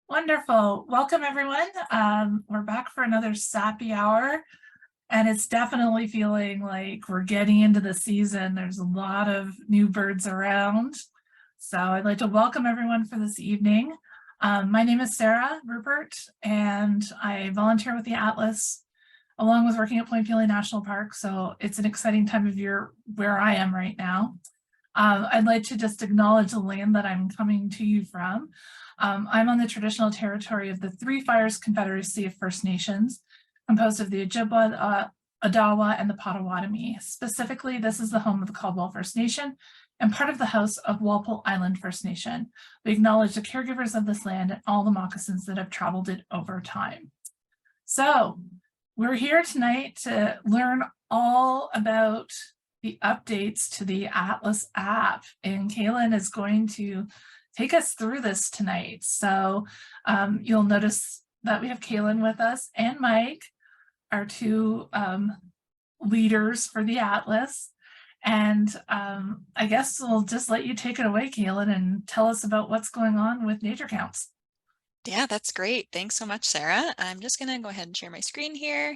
Wonderful. Welcome, everyone. We're back for another Sappy hour, and it's definitely feeling like we're getting into the season. There's a lot of new birds around. So I'd like to welcome everyone for this evening. My name is Sarah Rupert, and I volunteer with the Atlas, along with working at Point Pelee National Park. So it's an exciting time of year where I am right now. I'd like to just acknowledge the land that I'm coming to you from. I'm on the traditional territory of the Three Fires Confederacy of First Nations, composed of the Ojibwa, Odawa, and the Potawatomi. Specifically, this is the home of the Caldwell First Nation and part of the House of Walpole Island First Nation. We acknowledge the caregivers of this land and all the moccasins that have traveled it over time. So we're here tonight to learn all about the updates to the Atlas app, and Kaylin is going to take us through this tonight. So you'll notice that we have Kaylin with us and Mike, our two leaders for the Atlas. And I guess we'll just let you take it away, Kaylin, and tell us about what's going on with NatureCounts. Yeah, that's great. Thanks so much, Sarah. I'm just going to go ahead and share my screen here.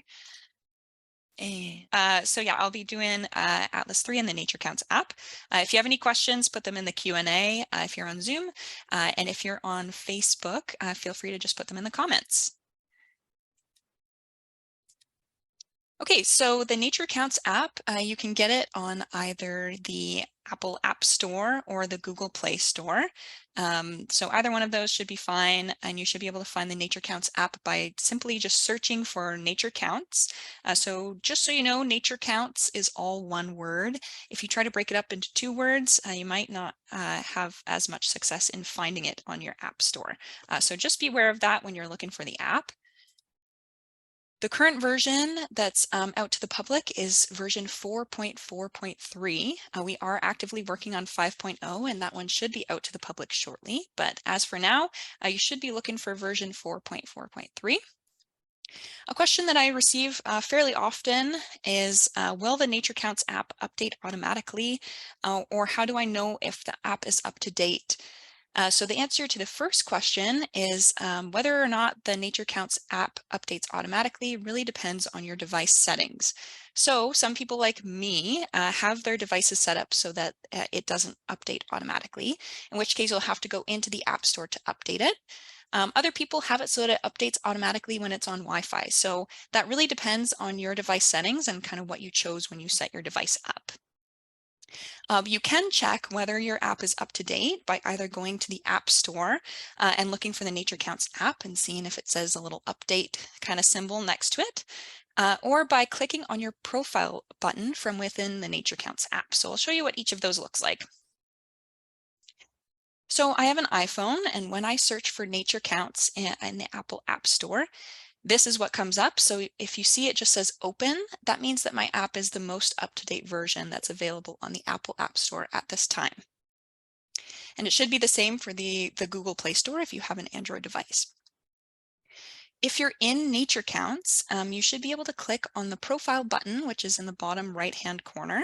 So yeah, I'll be doing Atlas-3 and the NatureCounts app. If you have any questions, put them in the Q&A if you're on Zoom. And if you're on Facebook, feel free to just put them in the comments. Okay, so the NatureCounts app, you can get it on either the Apple App Store or the Google Play Store. So either one of those should be fine, and you should be able to find the NatureCounts app by simply just searching for NatureCounts. So just so you know, NatureCounts is all one word. If you try to break it up into two words, you might not have as much success in finding it on your App Store. So just be aware of that when you're looking for the app. The current version that's out to the public is version 4.4.3. We are actively working on 5.0, and that one should be out to the public shortly. But as for now, you should be looking for version 4.4.3. A question that I receive fairly often is, will the NatureCounts app update automatically? Or how do I know if the app is up to date? So the answer to the first question is whether or not the NatureCounts app updates automatically really depends on your device settings. So some people like me have their devices set up so that it doesn't update automatically, in which case you'll have to go into the App Store to update it. Other people have it so that it updates automatically when it's on Wi-Fi. So that really depends on your device settings and kind of what you chose when you set your device up. You can check whether your app is up to date by either going to the App Store and looking for the NatureCounts app and seeing if it says a little update kind of symbol next to it, or by clicking on your profile button from within the NatureCounts app. So I'll show you what each of those looks like. So I have an iPhone, and when I search for NatureCounts in the Apple App Store, this is what comes up. So if you see it just says open, that means that my app is the most up-to-date version that's available on the Apple App Store at this time. And it should be the same for the Google Play Store if you have an Android device. If you're in NatureCounts, you should be able to click on the profile button, which is in the bottom right-hand corner.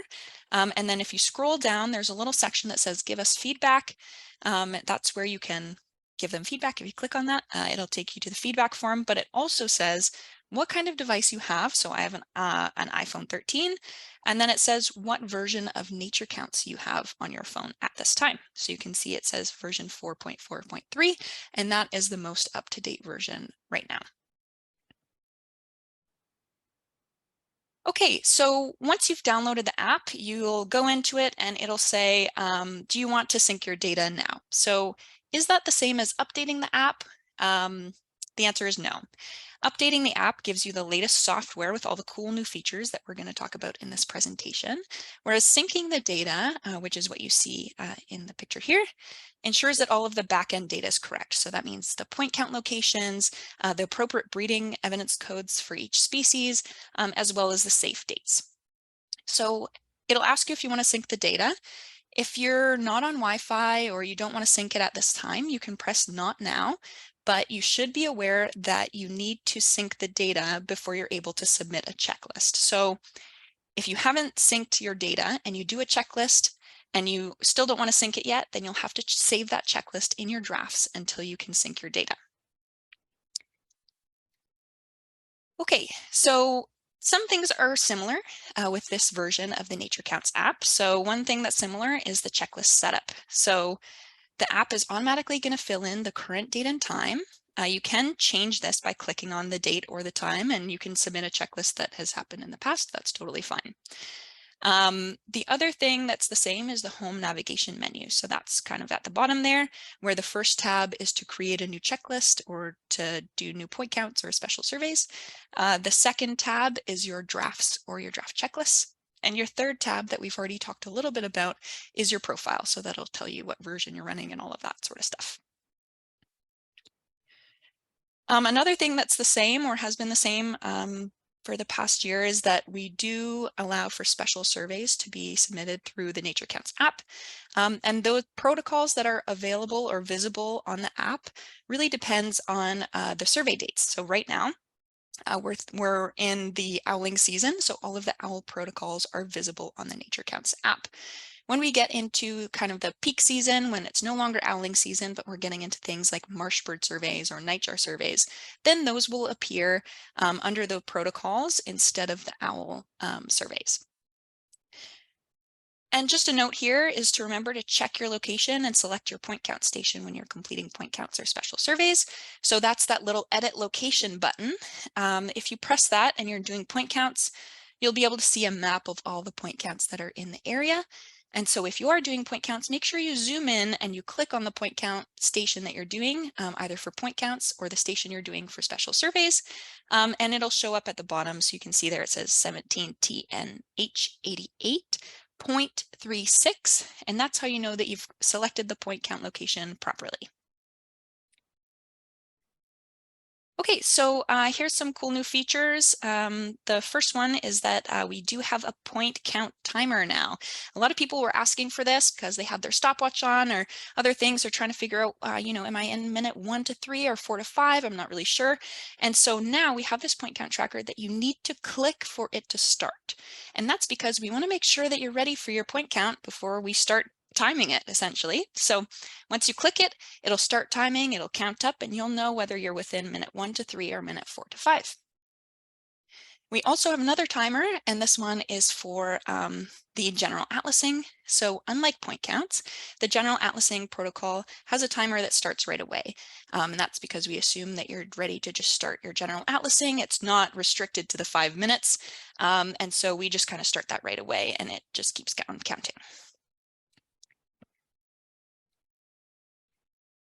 And then if you scroll down, there's a little section that says give us feedback. That's where you can give them feedback. If you click on that, it'll take you to the feedback form, but it also says what kind of device you have. So I have an iPhone 13, and then it says what version of NatureCounts you have on your phone at this time. So you can see it says version 4.4.3, and that is the most up-to-date version right now. Okay, so once you've downloaded the app, you'll go into it and it'll say, do you want to sync your data now? So is that the same as updating the app? The answer is no. Updating the app gives you the latest software with all the cool new features that we're going to talk about in this presentation, whereas syncing the data, which is what you see in the picture here, ensures that all of the backend data is correct. So that means the point count locations, the appropriate breeding evidence codes for each species, as well as the safe dates. So it'll ask you if you want to sync the data. If you're not on Wi-Fi or you don't want to sync it at this time, you can press not now, but you should be aware that you need to sync the data before you're able to submit a checklist. So if you haven't synced your data and you do a checklist and you still don't want to sync it yet, then you'll have to save that checklist in your drafts until you can sync your data. Okay, so some things are similar with this version of the NatureCounts app. So one thing that's similar is the checklist setup. So the app is automatically going to fill in the current date and time. You can change this by clicking on the date or the time, and you can submit a checklist that has happened in the past. That's totally fine. The other thing that's the same is the home navigation menu. So that's kind of at the bottom there, where the first tab is to create a new checklist or to do new point counts or special surveys. The second tab is your drafts or your draft checklists. And your third tab that we've already talked a little bit about is your profile. So that'll tell you what version you're running and all of that sort of stuff. Another thing that's the same or has been the same for the past year is that we do allow for special surveys to be submitted through the NatureCounts app. And those protocols that are available or visible on the app really depends on the survey dates. So right now, we're in the owling season, so all of the owl protocols are visible on the NatureCounts app. When we get into kind of the peak season, when it's no longer owling season, but we're getting into things like marsh bird surveys or nightjar surveys, then those will appear under the protocols instead of the owl surveys. And just a note here is to remember to check your location and select your point count station when you're completing point counts or special surveys. So that's that little edit location button. If you press that and you're doing point counts, you'll be able to see a map of all the point counts that are in the area. And so if you are doing point counts, make sure you zoom in and you click on the point count station that you're doing, either for point counts or the station you're doing for special surveys. And it'll show up at the bottom. So you can see there it says 17TNH88. 0.36, and that's how you know that you've selected the point count location properly. Okay, so here's some cool new features. The first one is that we do have a point count timer now. A lot of people were asking for this because they have their stopwatch on or other things. They're trying to figure out, am I in minute 1 to 3 or 4 to 5? I'm not really sure. And so now we have this point count tracker that you need to click for it to start. And that's because we want to make sure that you're ready for your point count before we start timing it, essentially. So once you click it, it'll start timing, it'll count up, and you'll know whether you're within minute 1 to 3 or minute 4 to 5. We also have another timer, and this one is for the general atlasing. So unlike point counts, the general atlasing protocol has a timer that starts right away. And that's because we assume that you're ready to just start your general atlasing. It's not restricted to the 5 minutes. And so we just kind of start that right away, and it just keeps counting.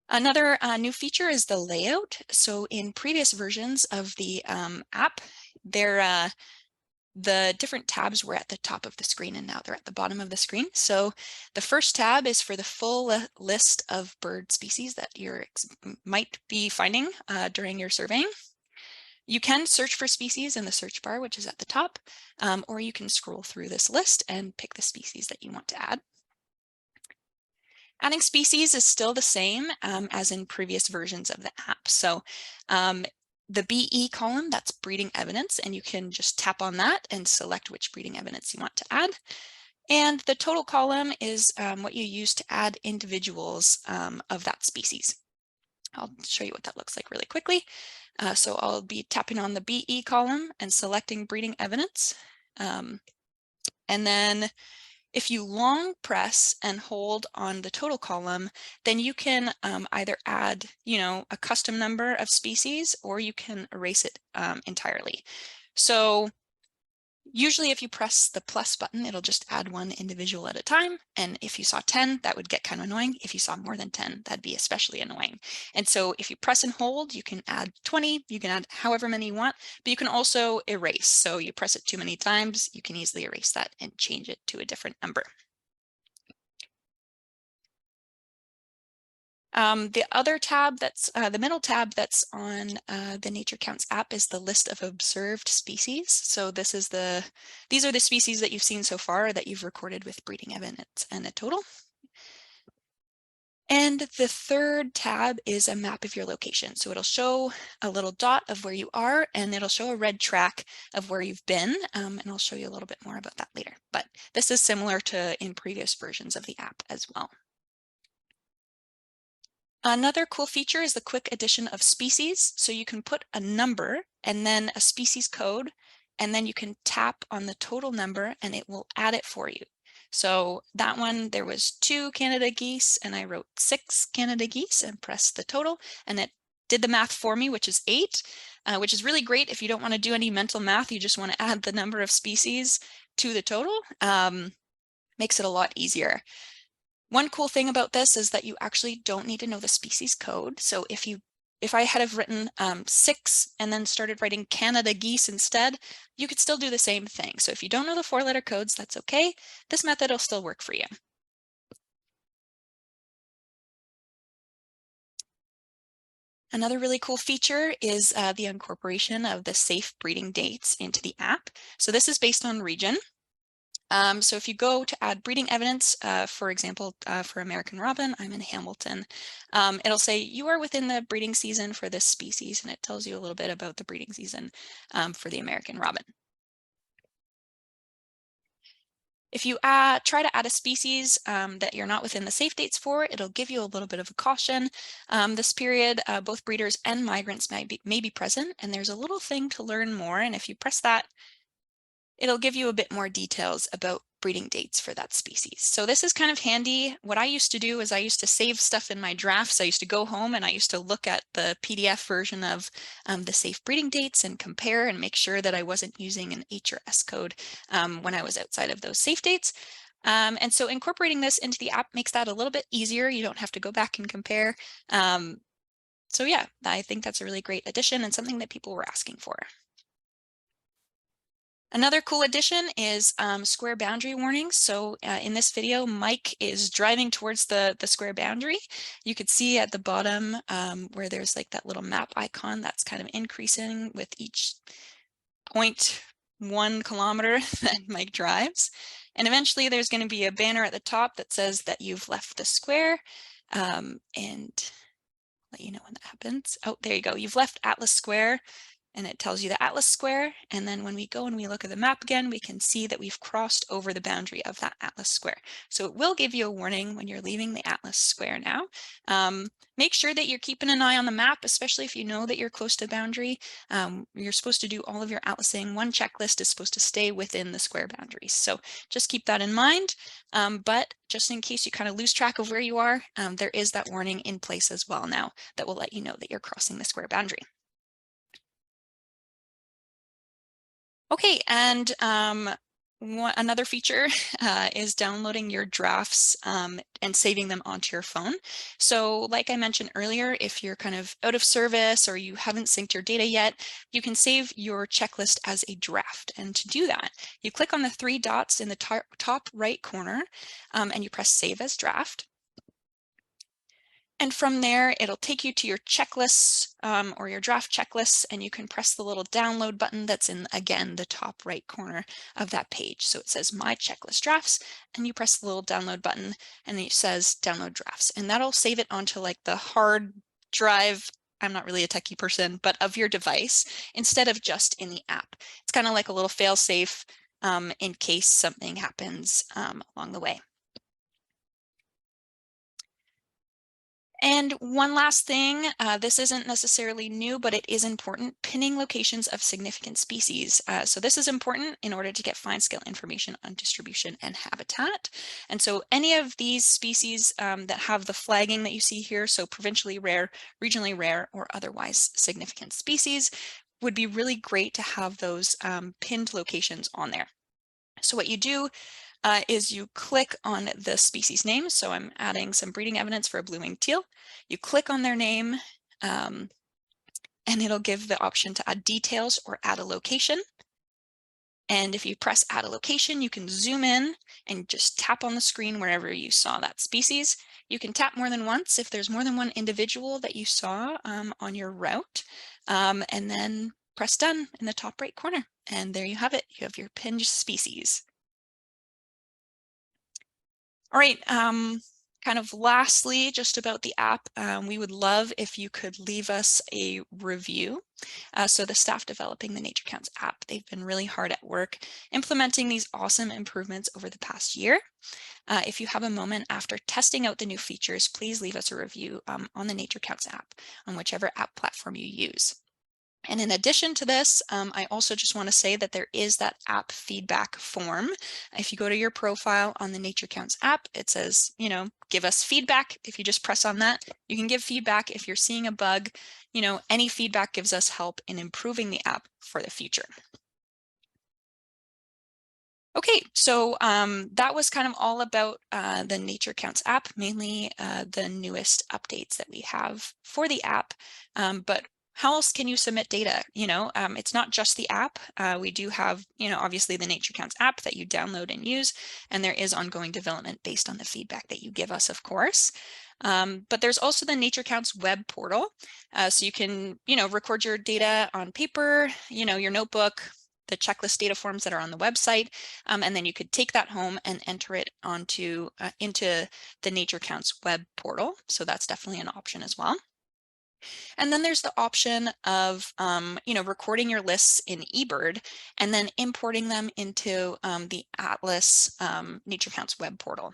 Another new feature is the layout. So in previous versions of the app, the different tabs were at the top of the screen and now they're at the bottom of the screen. So the first tab is for the full list of bird species that you might be finding during your surveying. You can search for species in the search bar, which is at the top, or you can scroll through this list and pick the species that you want to add. Adding species is still the same as in previous versions of the app. So the BE column, that's breeding evidence, and you can just tap on that and select which breeding evidence you want to add. And the total column is what you use to add individuals of that species. I'll show you what that looks like really quickly. So I'll be tapping on the BE column and selecting breeding evidence. And then if you long press and hold on the total column, then you can either add, a custom number of species, or you can erase it entirely. So usually if you press the plus button, it'll just add one individual at a time. And if you saw 10, that would get kind of annoying. If you saw more than 10, that'd be especially annoying. And so if you press and hold, you can add 20, you can add however many you want, but you can also erase. So you press it too many times, you can easily erase that and change it to a different number. The other tab that's the middle tab that's on the NatureCounts app is the list of observed species. So these are the species that you've seen so far that you've recorded with breeding evidence and a total. And the third tab is a map of your location. So it'll show a little dot of where you are, and it'll show a red track of where you've been. And I'll show you a little bit more about that later. But this is similar to in previous versions of the app as well. Another cool feature is the quick addition of species. So you can put a number and then a species code, and then you can tap on the total number and it will add it for you. So that one, there was 2 Canada geese and I wrote 6 Canada geese and pressed the total and it did the math for me, which is 8, which is really great if you don't want to do any mental math. You just want to add the number of species to the total. Makes it a lot easier. One cool thing about this is that you actually don't need to know the species code. So if I had have written 6 and then started writing Canada geese instead, you could still do the same thing. So if you don't know the 4-letter codes, that's okay. This method will still work for you. Another really cool feature is the incorporation of the safe breeding dates into the app. So this is based on region. So if you go to add breeding evidence, for example, for American robin, I'm in Hamilton, it'll say you are within the breeding season for this species, and it tells you a little bit about the breeding season for the American robin. If you try to add a species that you're not within the safe dates for, it'll give you a little bit of a caution. This period, both breeders and migrants may be present, and there's a little thing to learn more, and if you press that, it'll give you a bit more details about breeding dates for that species. So this is kind of handy. What I used to do is I used to save stuff in my drafts. I used to go home and I used to look at the PDF version of the safe breeding dates and compare and make sure that I wasn't using an H or S code when I was outside of those safe dates. And so incorporating this into the app makes that a little bit easier. You don't have to go back and compare. So yeah, I think that's a really great addition and something that people were asking for. Another cool addition is square boundary warnings. So in this video, Mike is driving towards the square boundary. You could see at the bottom where there's like that little map icon that's kind of increasing with each 0.1 kilometer that Mike drives. And eventually there's going to be a banner at the top that says that you've left the square. And let you know when that happens. Oh, there you go. You've left Atlas Square. And it tells you the Atlas Square. And then when we go and we look at the map again, we can see that we've crossed over the boundary of that Atlas Square. So it will give you a warning when you're leaving the Atlas Square now. Make sure that you're keeping an eye on the map, especially if you know that you're close to the boundary. You're supposed to do all of your atlasing. One checklist is supposed to stay within the square boundaries. So just keep that in mind. But just in case you kind of lose track of where you are, there is that warning in place as well now that will let you know that you're crossing the square boundary. Okay, and another feature is downloading your drafts and saving them onto your phone. So like I mentioned earlier, if you're kind of out of service or you haven't synced your data yet, you can save your checklist as a draft. And to do that, you click on the 3 dots in the top right corner and you press Save as Draft. And from there, it'll take you to your checklists or your draft checklists, and you can press the little download button that's in, again, the top right corner of that page. So it says My Checklist Drafts, and you press the little download button, and it says Download Drafts. And that'll save it onto like the hard drive, I'm not really a techie person, but of your device, instead of just in the app. It's kind of like a little fail-safe in case something happens along the way. And one last thing, this isn't necessarily new, but it is important, pinning locations of significant species. So this is important in order to get fine scale information on distribution and habitat. And so any of these species that have the flagging that you see here, so provincially rare, regionally rare, or otherwise significant species, would be really great to have those pinned locations on there. So what you do is you click on the species name. So I'm adding some breeding evidence for a blue-winged teal. You click on their name and it'll give the option to add details or add a location. And if you press add a location, you can zoom in and just tap on the screen wherever you saw that species. You can tap more than once if there's more than one individual that you saw on your route, and then press done in the top right corner. And there you have it. You have your pinned species. All right, kind of lastly, just about the app, we would love if you could leave us a review. So the staff developing the NatureCounts app, they've been really hard at work implementing these awesome improvements over the past year. If you have a moment after testing out the new features, please leave us a review on the NatureCounts app on whichever app platform you use. And in addition to this, I also just want to say that there is that app feedback form. If you go to your profile on the NatureCounts app, it says, you know, give us feedback. If you just press on that, you can give feedback. If you're seeing a bug, you know, any feedback gives us help in improving the app for the future. Okay, so that was kind of all about the NatureCounts app, mainly the newest updates that we have for the app. But how else can you submit data? You know, it's not just the app. We do have, you know, obviously the NatureCounts app that you download and use, and there is ongoing development based on the feedback that you give us, of course. But there's also the NatureCounts web portal. So you can, you know, record your data on paper, you know, your notebook, the checklist data forms that are on the website, and then you could take that home and enter it onto into the NatureCounts web portal. So that's definitely an option as well. And then there's the option of, you know, recording your lists in eBird and then importing them into the Atlas NatureCounts web portal.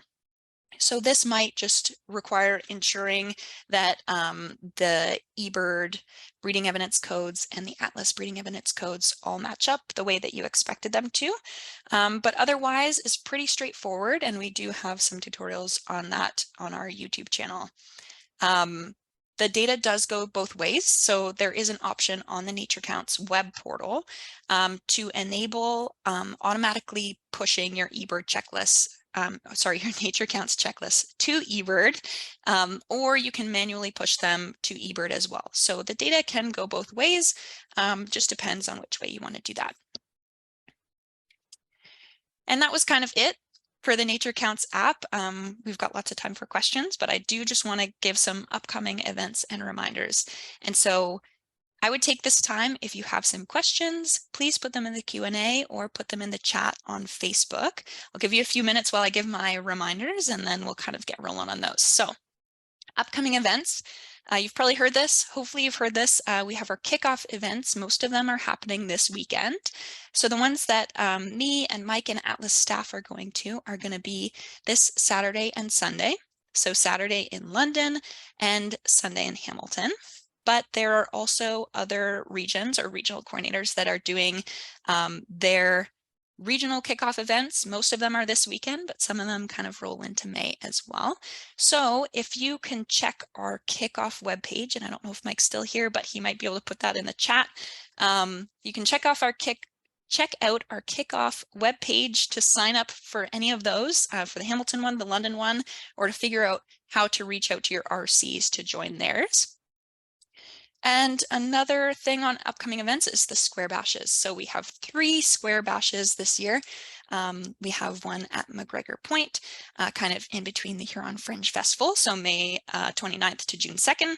So this might just require ensuring that the eBird breeding evidence codes and the Atlas breeding evidence codes all match up the way that you expected them to. But otherwise is pretty straightforward, and we do have some tutorials on that on our YouTube channel. The data does go both ways. So there is an option on the NatureCounts web portal to enable automatically pushing your eBird checklists, your NatureCounts checklist to eBird, or you can manually push them to eBird as well. So the data can go both ways, just depends on which way you want to do that. And that was kind of it for the NatureCounts app. We've got lots of time for questions, but I do just want to give some upcoming events and reminders. And so I would take this time, if you have some questions, please put them in the Q&A or put them in the chat on Facebook. I'll give you a few minutes while I give my reminders, and then we'll kind of get rolling on those. So upcoming events, you've probably heard this. Hopefully you've heard this. We have our kickoff events. Most of them are happening this weekend. So the ones that me and Mike and Atlas staff are going to be this Saturday and Sunday. So Saturday in London and Sunday in Hamilton. But there are also other regions or regional coordinators that are doing their regional kickoff events. Most of them are this weekend, but some of them kind of roll into May as well. So if you can check our kickoff webpage, and I don't know if Mike's still here, but he might be able to put that in the chat. You can check out our kickoff webpage to sign up for any of those, for the Hamilton one, the London one, or to figure out how to reach out to your RCs to join theirs. And another thing on upcoming events is the square bashes. So we have 3 square bashes this year. We have one at McGregor Point, kind of in between the Huron Fringe Festival, so May 29th to June 2nd.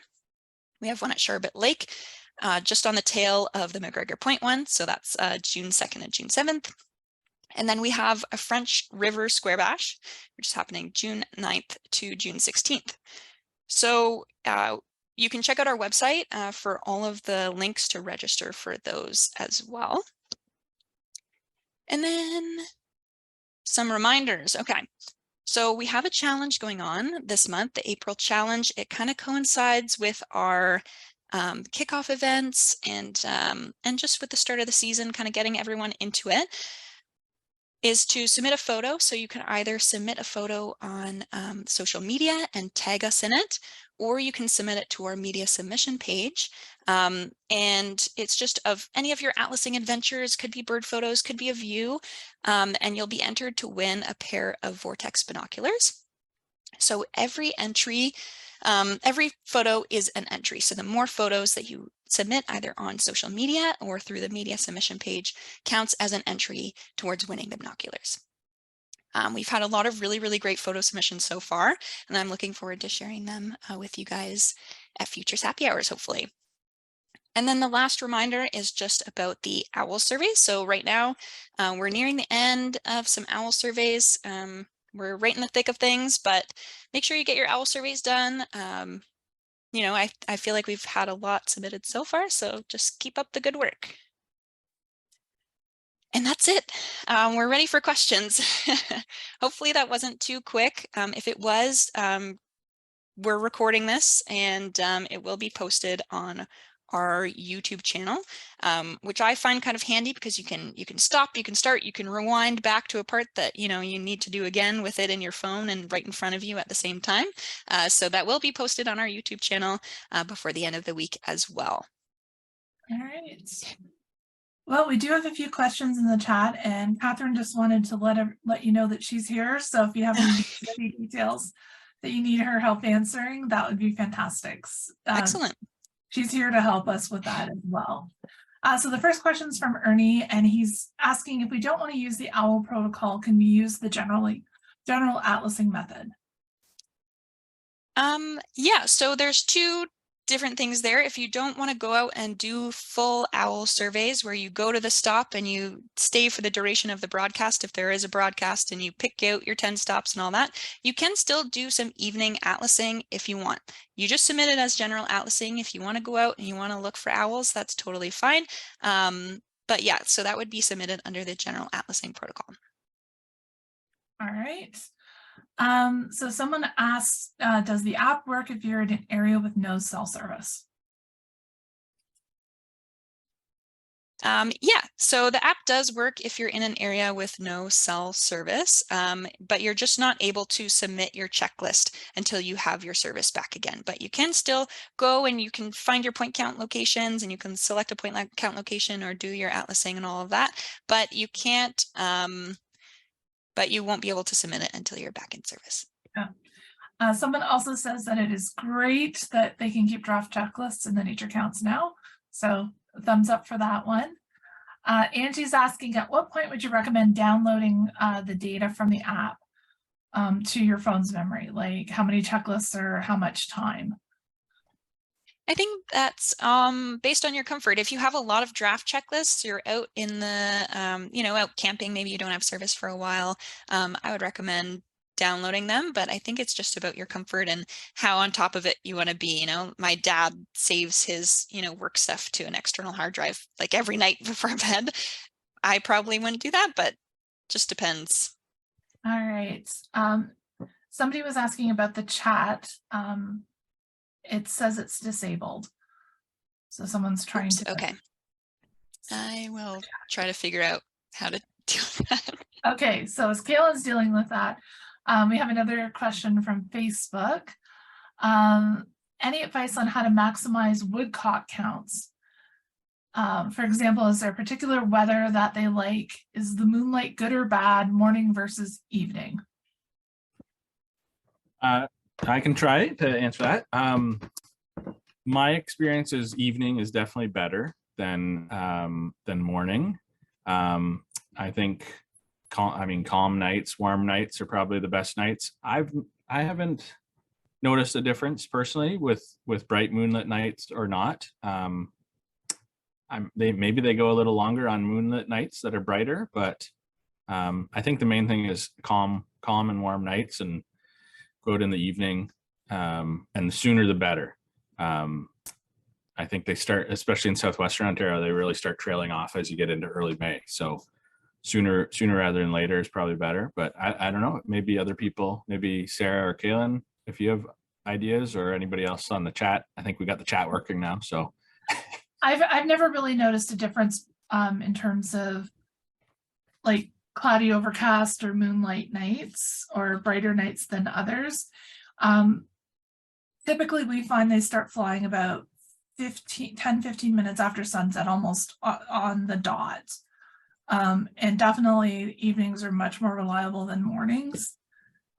We have one at Sherbet Lake, just on the tail of the McGregor Point one, so that's June 2nd and June 7th. And then we have a French River Square Bash, which is happening June 9th to June 16th. So you can check out our website for all of the links to register for those as well. And then some reminders. Okay, so we have a challenge going on this month, the April challenge. It kind of coincides with our kickoff events and just with the start of the season, kind of getting everyone into it, is to submit a photo. So you can either submit a photo on social media and tag us in it, or you can submit it to our media submission page. And it's just of any of your atlasing adventures, could be bird photos, could be of you, and you'll be entered to win a pair of Vortex binoculars. So every entry, every photo is an entry. So the more photos that you submit either on social media or through the media submission page counts as an entry towards winning the binoculars. We've had a lot of really, really great photo submissions so far, and I'm looking forward to sharing them with you guys at future Sappy Hours, hopefully. And then the last reminder is just about the OWL survey. So right now we're nearing the end of some OWL surveys. we're right in the thick of things, but make sure you get your owl surveys done. You know, I feel like we've had a lot submitted so far, so just keep up the good work. And that's it. We're ready for questions. Hopefully that wasn't too quick. If it was, we're recording this and it will be posted on our YouTube channel, which I find kind of handy because you can stop, you can start, you can rewind back to a part that you need to do again with it in your phone and right in front of you at the same time. So that will be posted on our YouTube channel before the end of the week as well. All right. Well, we do have a few questions in the chat, and Catherine just wanted to let you know that she's here. So if you have any details that you need her help answering, that would be fantastic. Excellent. She's here to help us with that as well. So the first question is from Ernie, and he's asking if we don't want to use the OWL protocol, can we use the general atlasing method? Yeah, so there's two different things there. If you don't want to go out and do full owl surveys where you go to the stop and you stay for the duration of the broadcast, if there is a broadcast, and you pick out your 10 stops and all that, you can still do some evening atlasing if you want. You just submit it as general atlasing. If you want to go out and you want to look for owls, that's totally fine. But yeah, so that would be submitted under the general atlasing protocol. All right. So someone asks, does the app work if you're in an area with no cell service? Yeah, so the app does work if you're in an area with no cell service, but you're just not able to submit your checklist until you have your service back again. But you can still go and you can find your point count locations and you can select a point count location or do your atlasing and all of that, but you can't, but you won't be able to submit it until you're back in service. Yeah. Someone also says that it is great that they can keep draft checklists in the NatureCounts now. So thumbs up for that one. Angie's asking, at what point would you recommend downloading the data from the app to your phone's memory? Like how many checklists or how much time? I think that's based on your comfort. If you have a lot of draft checklists, you're out in the, out camping, maybe you don't have service for a while, I would recommend downloading them, but I think it's just about your comfort and how on top of it you want to be. My dad saves his, work stuff to an external hard drive like every night before bed. I probably wouldn't do that, but just depends. All right. Somebody was asking about the chat. It says it's disabled. So someone's trying to. Okay. I will try to figure out how to do that. Okay, so as Kayla's dealing with that, we have another question from Facebook. Any advice on how to maximize woodcock counts? For example, is there particular weather that they like? Is the moonlight good or bad, morning versus evening? I can try to answer that. My experience is evening is definitely better than morning. I think calm nights, warm nights are probably the best nights. I haven't noticed a difference personally with bright moonlit nights or not. Maybe they go a little longer on moonlit nights that are brighter, but I think the main thing is calm and warm nights, and go out in the evening, and the sooner the better. I think they start, especially in southwestern Ontario, they really start trailing off as you get into early May. So sooner rather than later is probably better. But I don't know, maybe other people, maybe Sarah or Kaylin, if you have ideas, or anybody else on the chat. I think we got the chat working now. So I've never really noticed a difference in terms of like cloudy, overcast, or moonlight nights, or brighter nights than others. Typically, we find they start flying about 10-15 minutes after sunset, almost on the dot. And definitely evenings are much more reliable than mornings.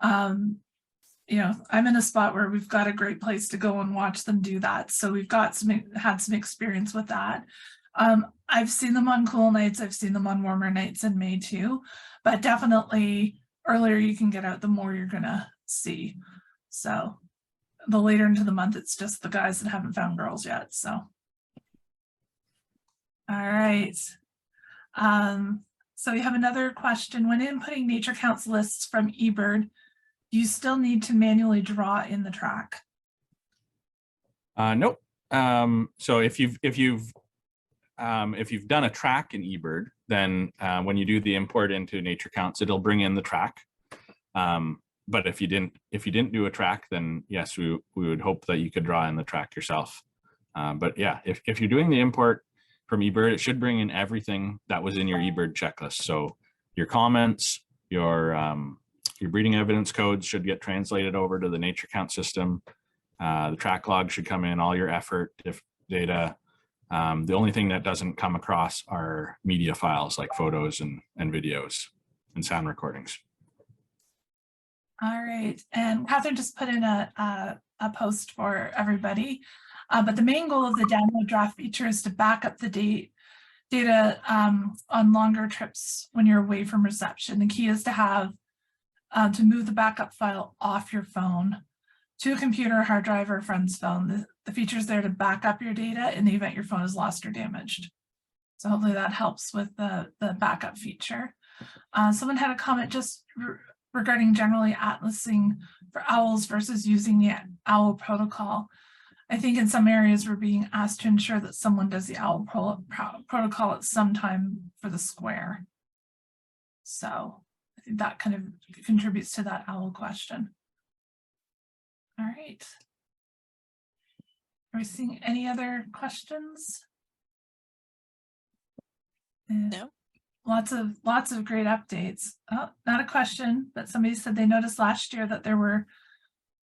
I'm in a spot where we've got a great place to go and watch them do that. So we've got had some experience with that. I've seen them on cool nights. I've seen them on warmer nights in May too, but definitely earlier you can get out, the more you're gonna see. So the later into the month, it's just the guys that haven't found girls yet. So, all right. So we have another question. When inputting NatureCounts lists from eBird, do you still need to manually draw in the track? Nope. So if you've done a track in eBird, then when you do the import into NatureCounts, it'll bring in the track. But if you didn't do a track, then yes, we would hope that you could draw in the track yourself. But yeah, if you're doing the import from eBird, it should bring in everything that was in your eBird checklist. So your comments, your breeding evidence codes should get translated over to the NatureCount system. The track log should come in, all your effort data. The only thing that doesn't come across are media files like photos and videos and sound recordings. All right, and Catherine just put in a post for everybody. But the main goal of the download draft feature is to back up the data on longer trips when you're away from reception. The key is to have to move the backup file off your phone to a computer, hard drive, or a friend's phone. The feature is there to back up your data in the event your phone is lost or damaged. So hopefully that helps with the backup feature. Someone had a comment just regarding generally atlasing for owls versus using the OWL protocol. I think in some areas we're being asked to ensure that someone does the OWL protocol at some time for the square. So I think that kind of contributes to that OWL question. All right. Are we seeing any other questions? No. Lots of great updates. Oh, not a question, but somebody said they noticed last year that there were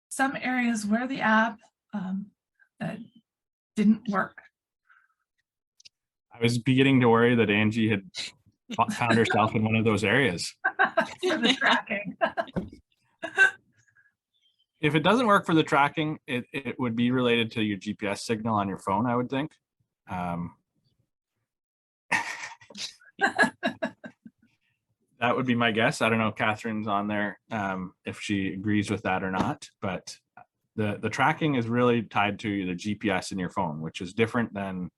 some areas where the app that didn't work. I was beginning to worry that Angie had found herself in one of those areas. For the tracking. If it doesn't work for the tracking, it would be related to your GPS signal on your phone, I would think. That would be my guess. I don't know if Catherine's on there, if she agrees with that or not, but the tracking is really tied to the GPS in your phone, which is different than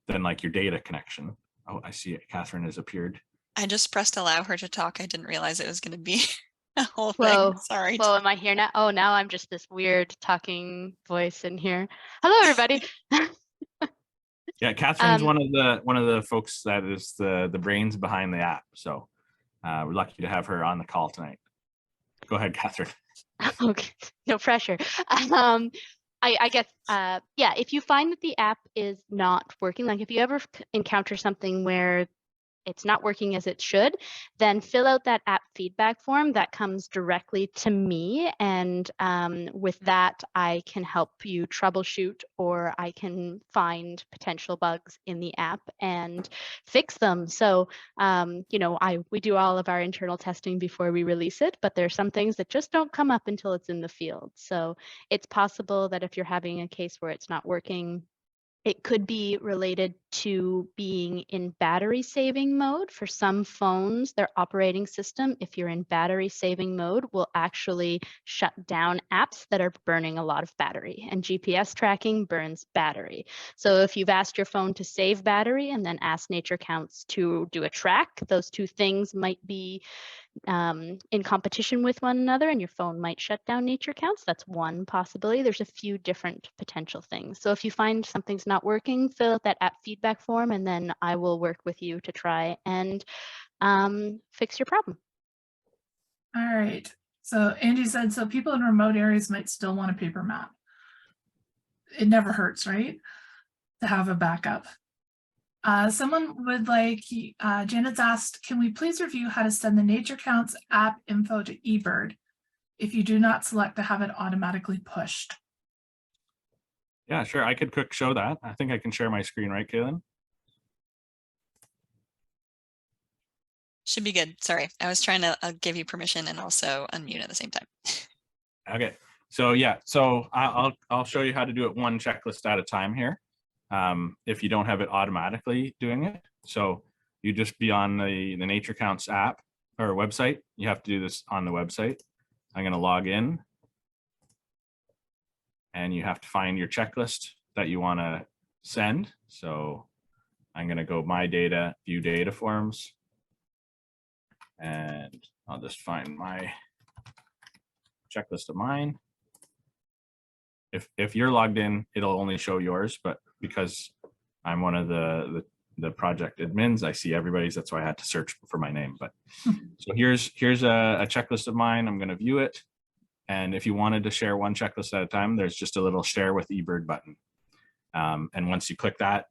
like your data connection. Oh, I see it. Catherine has appeared. I just pressed allow her to talk. I didn't realize it was going to be a whole Whoa. thing. Sorry. Whoa, am I here now? Oh, now I'm just this weird talking voice in here. Hello, everybody. Yeah, Catherine's one of the folks that is the brains behind the app. So we're lucky to have her on the call tonight. Go ahead, Catherine. Okay, no pressure. I guess, yeah, if you find that the app is not working, like if you ever encounter something where it's not working as it should, then fill out that app feedback form that comes directly to me. And with that, I can help you troubleshoot, or I can find potential bugs in the app and fix them. So, you know, we do all of our internal testing before we release it, but there's some things that just don't come up until it's in the field. So it's possible that if you're having a case where it's not working, it could be related to being in battery saving mode. For some phones, their operating system, if you're in battery saving mode, will actually shut down apps that are burning a lot of battery, and GPS tracking burns battery. So if you've asked your phone to save battery and then asked NatureCounts to do a track, those two things might be in competition with one another, and your phone might shut down NatureCounts. That's one possibility. There's a few different potential things. So if you find something's not working, fill out that app feedback form, and then I will work with you to try and fix your problem. All right. So Angie said, so people in remote areas might still want a paper map. It never hurts, right? To have a backup. Someone would like, Janet's asked, can we please review how to send the NatureCounts app info to eBird if you do not select to have it automatically pushed? Yeah, sure. I could quick show that. I think I can share my screen, right, Kaylin? Should be good. Sorry, I was trying to give you permission and also unmute at the same time. Okay. So yeah, so I'll show you how to do it one checklist at a time here. If you don't have it automatically doing it. So you just be on the NatureCounts app or website. You have to do this on the website. I'm going to log in, and you have to find your checklist that you want to send. So I'm going to go My Data, View Data Forms. And I'll just find my checklist of mine. If you're logged in, it'll only show yours, but because I'm one of the project admins, I see everybody's. That's why I had to search for my name. But so here's a checklist of mine. I'm going to view it. And if you wanted to share one checklist at a time, there's just a little share with eBird button. And once you click that,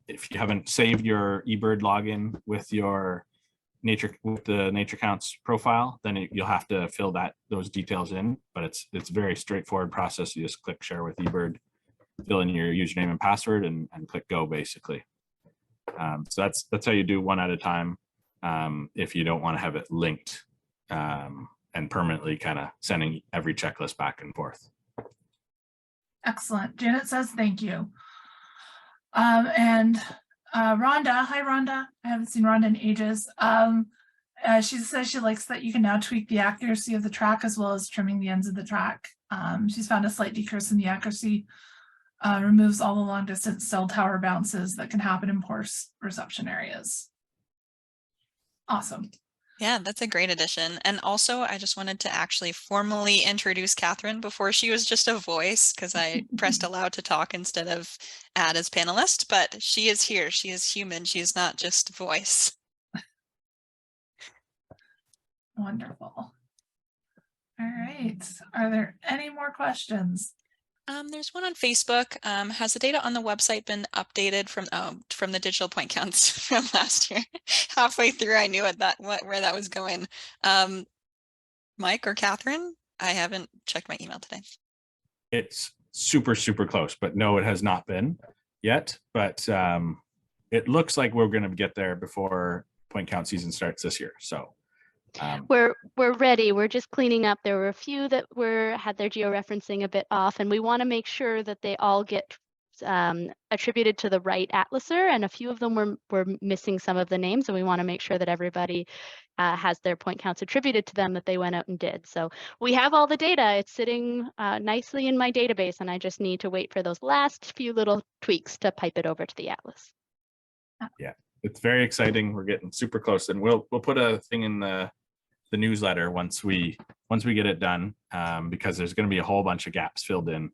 if you haven't saved your eBird login with your the NatureCounts profile, then you'll have to fill those details in. But it's a very straightforward process. You just click share with eBird, fill in your username and password, and click go, basically. So that's how you do one at a time. If you don't want to have it linked and permanently kind of sending every checklist back and forth. Excellent. Janet says thank you. And Rhonda, hi Rhonda. I haven't seen Rhonda in ages. She says she likes that you can now tweak the accuracy of the track as well as trimming the ends of the track. She's found a slight decrease in the accuracy, removes all the long distance cell tower bounces that can happen in poor reception areas. Awesome. Yeah, that's a great addition. And also, I just wanted to actually formally introduce Catherine before she was just a voice, because I pressed allow to talk instead of add as panelist, but she is here. She is human. She is not just voice. Wonderful. All right. Are there any more questions? There's one on Facebook. Has the data on the website been updated from the digital point counts from last year? Halfway through, I knew where that was going. Mike or Catherine? I haven't checked my email today. It's super, super close, but no, it has not been yet. But it looks like we're going to get there before point count season starts this year. So we're ready. We're just cleaning up. There were a few that had their georeferencing a bit off, and we want to make sure that they all get attributed to the right atlaser, and a few of them were missing some of the names, and we want to make sure that everybody has their point counts attributed to them that they went out and did. So we have all the data. It's sitting nicely in my database, and I just need to wait for those last few little tweaks to pipe it over to the atlas. Yeah, it's very exciting. We're getting super close, and we'll put a thing in the newsletter once we get it done, because there's going to be a whole bunch of gaps filled in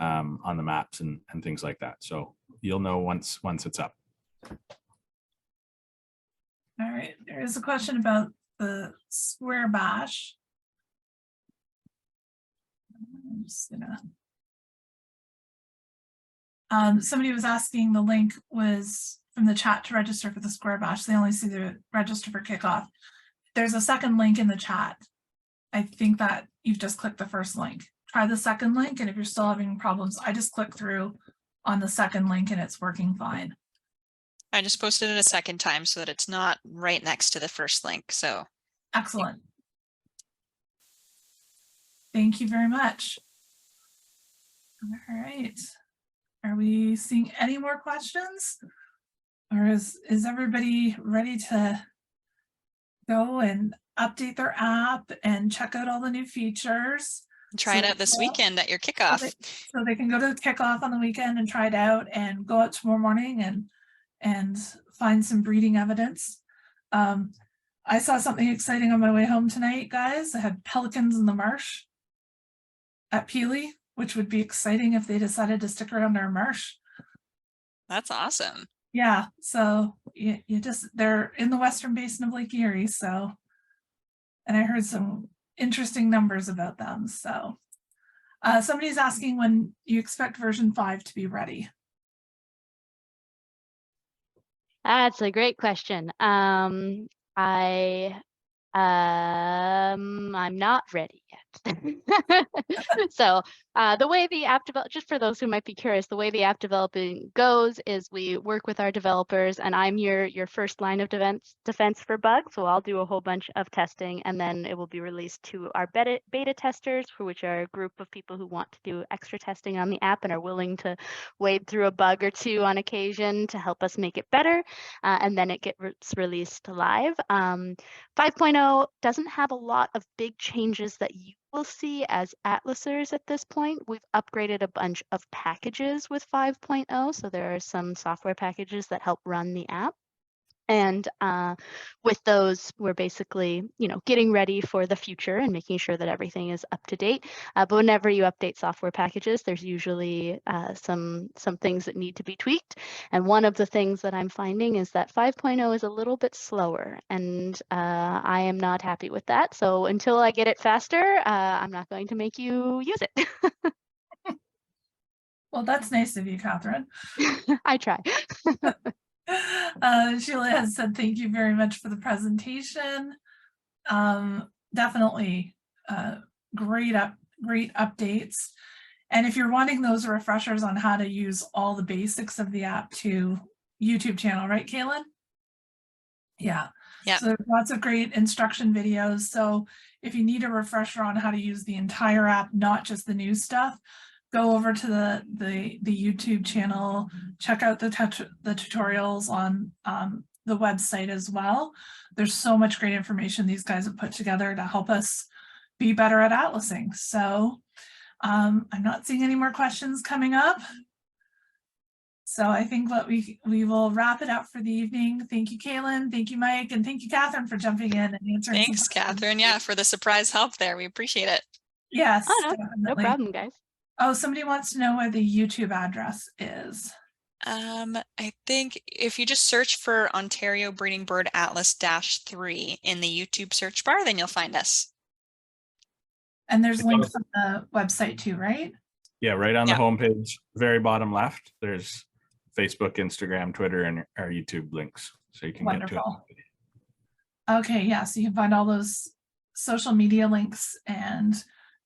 on the maps and things like that. So you'll know once it's up. All right. There is a question about the square bash. I'm just gonna. Somebody was asking, the link was from the chat to register for the square bash. They only see the register for kickoff. There's a second link in the chat. I think that you've just clicked the first link. Try the second link, and if you're still having problems, I just click through on the second link and it's working fine. I just posted it a second time so that it's not right next to the first link. So excellent. Thank you very much. All right. Are we seeing any more questions? Or is everybody ready to go and update their app and check out all the new features? Try it out this weekend at your kickoff. So they can go to the kickoff on the weekend and try it out, and go out tomorrow morning and find some breeding evidence. I saw something exciting on my way home tonight, guys. I had pelicans in the marsh at Peely, which would be exciting if they decided to stick around our marsh. That's awesome. Yeah, so they're in the western basin of Lake Erie, so, and I heard some interesting numbers about them. So somebody's asking when you expect version 5 to be ready. That's a great question. I'm not ready yet. So the way the app develop, just for those who might be curious, the way the app developing goes is we work with our developers, and I'm your first line of defense for bugs. So I'll do a whole bunch of testing, and then it will be released to our beta testers, for which are a group of people who want to do extra testing on the app and are willing to wade through a bug or two on occasion to help us make it better. And then it gets released live. 5.0 doesn't have a lot of big changes that you will see as Atlasers at this point, we've upgraded a bunch of packages with 5.0. So there are some software packages that help run the app. And with those, we're basically, getting ready for the future and making sure that everything is up to date. But whenever you update software packages, there's usually some things that need to be tweaked. And one of the things that I'm finding is that 5.0 is a little bit slower, and I am not happy with that. So until I get it faster, I'm not going to make you use it. Well, that's nice of you, Catherine. I try. Sheila has said, thank you very much for the presentation. Definitely great updates. And if you're wanting those refreshers on how to use all the basics of the app to YouTube channel, right, Kaylin? Yeah. Yeah. So there's lots of great instruction videos. So if you need a refresher on how to use the entire app, not just the new stuff, go over to the YouTube channel, check out the tutorials on the website as well. There's so much great information these guys have put together to help us be better at atlasing. So I'm not seeing any more questions coming up. So I think what we will wrap it up for the evening. Thank you, Kaylin. Thank you, Mike. And thank you, Catherine, for jumping in and answering. Thanks, Catherine. Yeah, for the surprise help there. We appreciate it. Yes, Oh, no definitely. problem, guys. Oh, somebody wants to know where the YouTube address is. I think if you just search for Ontario Breeding Bird Atlas-3 in the YouTube search bar, then you'll find us. And there's links on the website too, right? Yeah, right on the homepage, very bottom left, there's Facebook, Instagram, Twitter, and our YouTube links. So you can get to it. Okay, yeah, so you can find all those social media links and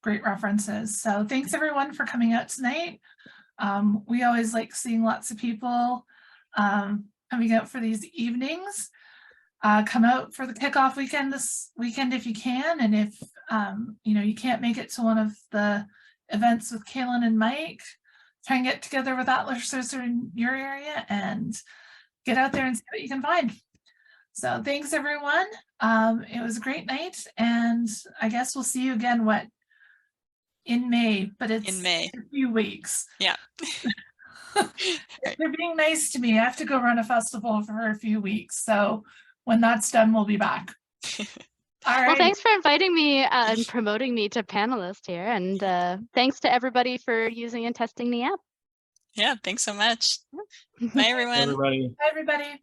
great references. So thanks everyone for coming out tonight. We always like seeing lots of people coming out for these evenings. Come out for the kickoff weekend this weekend if you can, and if you can't make it to one of the events with Kaylin and Mike, try and get together with Atlasers in your area and get out there and see what you can find. So thanks everyone. It was a great night, and I guess we'll see you again in May, but it's in May. a few weeks. Yeah. They're being nice to me. I have to go run a festival for a few weeks. So when that's done, we'll be back. All right. Well, thanks for inviting me and promoting me to panelist here. And thanks to everybody for using and testing the app. Yeah, thanks so much. Bye, everyone. Everybody. Bye, everybody.